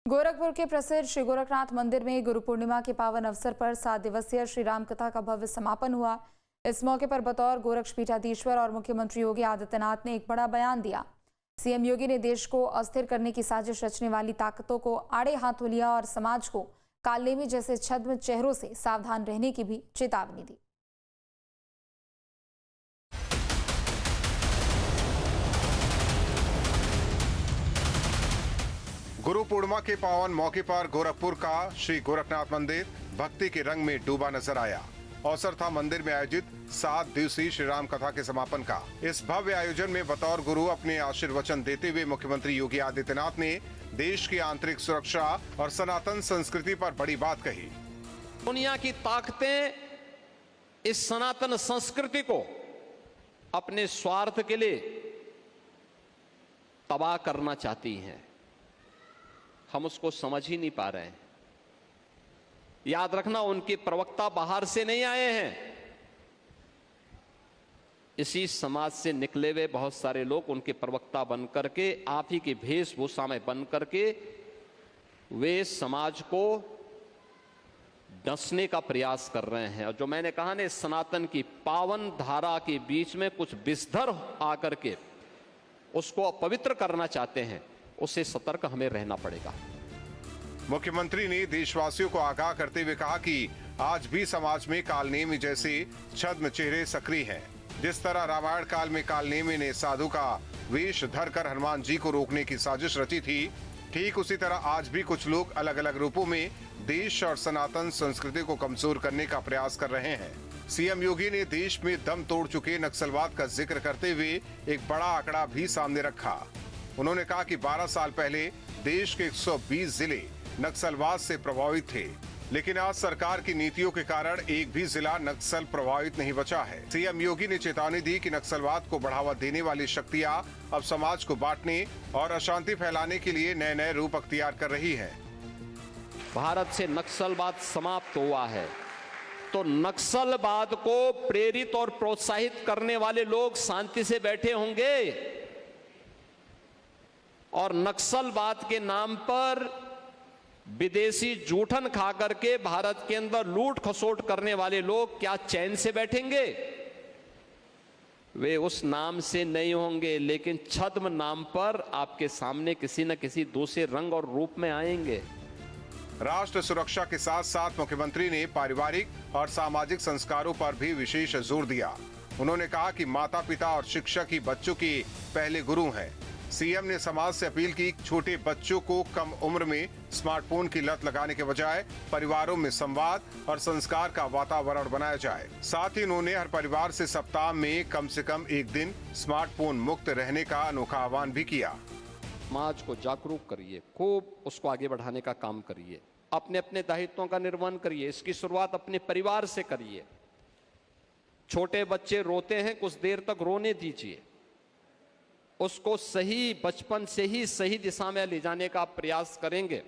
गोरखपुर के प्रसिद्ध श्री गोरखनाथ मंदिर में गुरु पूर्णिमा के पावन अवसर पर 7 दिवसीय श्री राम कथा का भव्य समापन हुआ। इस मौके पर बतौर गोरक्ष पीठाधीश्वर और मुख्यमंत्री योगी आदित्यनाथ ने एक बड़ा बयान दिया। सीएम योगी ने देश को अस्थिर करने की साजिश रचने वाली ताकतों को आड़े हाथों लिया और समाज को कालनेमी जैसे छद्म चेहरों से सावधान रहने की भी चेतावनी दी। गुरु पूर्णिमा के पावन मौके पर गोरखपुर का श्री गोरखनाथ मंदिर भक्ति के रंग में डूबा नजर आया। अवसर था मंदिर में आयोजित 7 दिवसीय श्री राम कथा के समापन का। इस भव्य आयोजन में बतौर गुरु अपने आशीर्वचन देते हुए मुख्यमंत्री योगी आदित्यनाथ ने देश की आंतरिक सुरक्षा और सनातन संस्कृति पर बड़ी बात कही। दुनिया की ताकतें इस सनातन संस्कृति को अपने स्वार्थ के लिए तबाह करना चाहती हैं। हम उसको समझ ही नहीं पा रहे हैं। याद रखना, उनके प्रवक्ता बाहर से नहीं आए हैं। इसी समाज से निकले हुए बहुत सारे लोग उनके प्रवक्ता बन करके, आप ही की वेशभूषा में बन करके वे समाज को डसने का प्रयास कर रहे हैं। और जो मैंने कहा ना, सनातन की पावन धारा के बीच में कुछ विषधर आकर के उसको अपवित्र करना चाहते हैं, उससे सतर्क हमें रहना पड़ेगा। मुख्यमंत्री ने देशवासियों को आगाह करते हुए कहा कि आज भी समाज में कालनेमी जैसे छद्म चेहरे सक्रिय हैं। जिस तरह रामायण काल में कालनेमी ने साधु का वेश धरकर हनुमान जी को रोकने की साजिश रची थी, ठीक उसी तरह आज भी कुछ लोग अलग अलग रूपों में देश और सनातन संस्कृति को कमजोर करने का प्रयास कर रहे हैं। सीएम योगी ने देश में दम तोड़ चुके नक्सलवाद का जिक्र करते हुए एक बड़ा आंकड़ा भी सामने रखा। उन्होंने कहा कि 12 साल पहले देश के 120 जिले नक्सलवाद से प्रभावित थे, लेकिन आज सरकार की नीतियों के कारण एक भी जिला नक्सल प्रभावित नहीं बचा है। सीएम योगी ने चेतावनी दी कि नक्सलवाद को बढ़ावा देने वाली शक्तियां अब समाज को बांटने और अशांति फैलाने के लिए नए नए रूप अख्तियार कर रही है। भारत से नक्सलवाद समाप्त हुआ है, तो नक्सलवाद को प्रेरित और प्रोत्साहित करने वाले लोग शांति से बैठे होंगे, और नक्सलवाद के नाम पर विदेशी जूठन खा करके भारत के अंदर लूट खसोट करने वाले लोग क्या चैन से बैठेंगे? वे उस नाम से नहीं होंगे, लेकिन छद्म नाम पर आपके सामने किसी न किसी दूसरे रंग और रूप में आएंगे। राष्ट्र सुरक्षा के साथ साथ मुख्यमंत्री ने पारिवारिक और सामाजिक संस्कारों पर भी विशेष जोर दिया। उन्होंने कहा कि माता पिता और शिक्षक ही बच्चों के पहले गुरु हैं। सीएम ने समाज से अपील की, छोटे बच्चों को कम उम्र में स्मार्टफोन की लत लगाने के बजाय परिवारों में संवाद और संस्कार का वातावरण बनाया जाए। साथ ही उन्होंने हर परिवार से सप्ताह में कम से कम एक दिन स्मार्टफोन मुक्त रहने का अनोखा आह्वान भी किया। समाज को जागरूक करिए, खूब उसको आगे बढ़ाने का काम करिए, अपने अपने दायित्वों का निर्वहन करिए। इसकी शुरुआत अपने परिवार से करिए। छोटे बच्चे रोते हैं, कुछ देर तक रोने दीजिए, उसको सही बचपन से ही सही दिशा में ले जाने का प्रयास करेंगे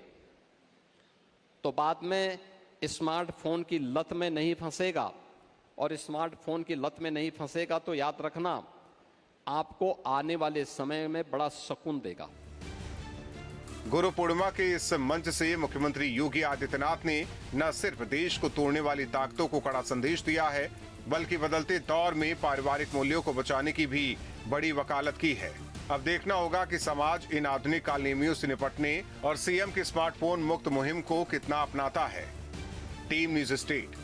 तो बाद में स्मार्टफोन की लत में नहीं फंसेगा। और स्मार्टफोन की लत में नहीं फंसेगा तो याद रखना, आपको आने वाले समय में बड़ा सुकून देगा। गुरु पूर्णिमा के इस मंच से मुख्यमंत्री योगी आदित्यनाथ ने न सिर्फ देश को तोड़ने वाली ताकतों को कड़ा संदेश दिया है, बल्कि बदलते दौर में पारिवारिक मूल्यों को बचाने की भी बड़ी वकालत की है। अब देखना होगा कि समाज इन आधुनिक कालनेमियों से निपटने और सीएम की स्मार्टफोन मुक्त मुहिम को कितना अपनाता है। Team news state.